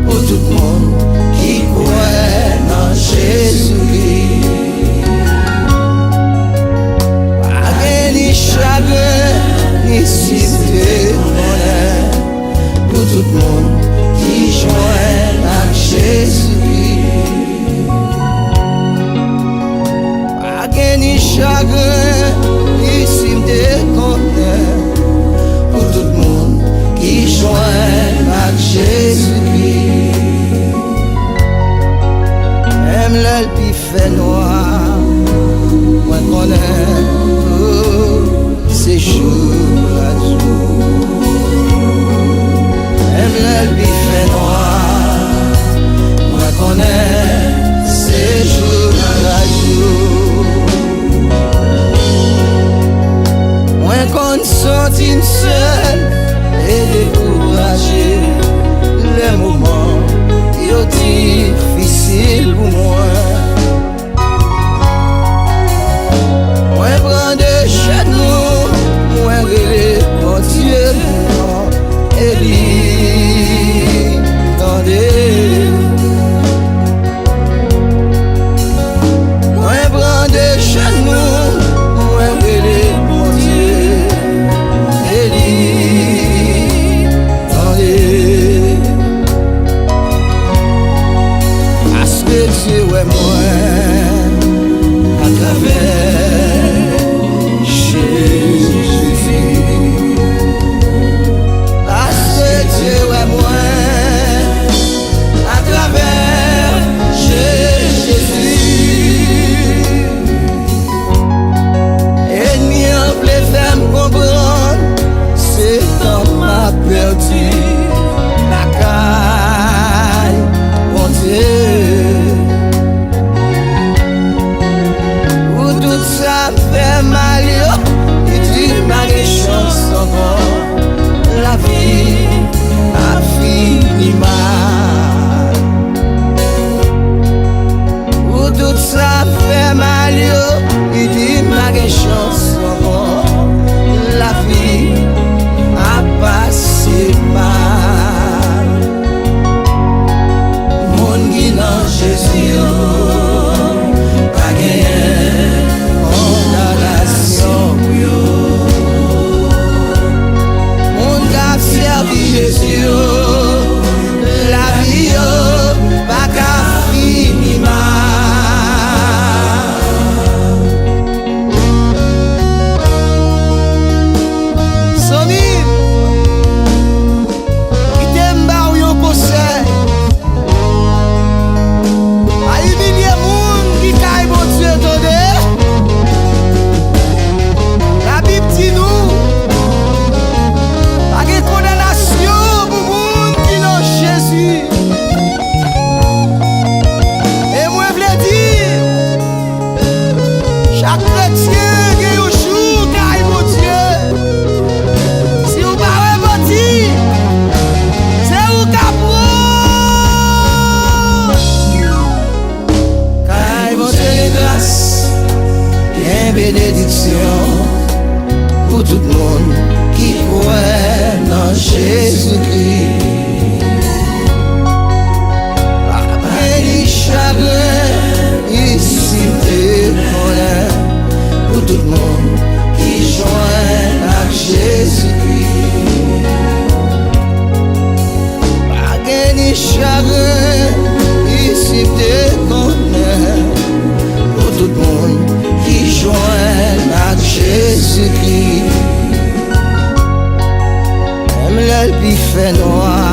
pour tout le monde qui croit dans Jésus-Christ. Pas ni chagrin, ni cité bonheur, pour tout le monde qui joint à Jésus-Christ. Pas ni chagrin, ni cité bonheur, pour tout le monde qui joint à Jésus-Christ. Même l'œil qui fait noir, moi connais c'est jour à jour. Même l'œil qui fait noir, moi connais c'est jour à jour. Moi qu'on sorti seul et découragé, les moments yo difficiles pour moi. Moi prends de chez nous, moi relais mon Dieu et lui tendez. Moi prends de chez nous, moi relais mon Dieu et lui tendez. Parce que Dieu est moi à travers Jésus. Parce que Dieu est moi à travers Jésus. Ennemi en plein fait me comprendre, c'est dans ma perdu la caille, mon Dieu. Où tout ça fait mal, il dit ma chance encore. La vie a fini mal. Où tout ça fait mal, il dit ma chance encore. La vie a passé mal. Mon qui dans Jésus, pas gagné condamnation. Jésus, la vie pas qu'à finir mal. Sony, il t'aime pas ou yon conseil. A humilier moun qui caille mon Dieu tendez. La Bible dit nous. Jésus. Et moi je veux dire, chaque chrétien qui a un jour caille mon Dieu. Si vous ne parlez pas dire, c'est vous qui apprend. Caille mon Dieu de grâce et bénédiction pour tout le monde qui croit dans Jésus-Christ. Ici t'es bonheur pour tout le monde qui joint à Jésus-Christ. Pas ni chagrin, ici t'es bonheur pour tout le monde qui joint à Jésus-Christ. Même l'œil qui fait noir,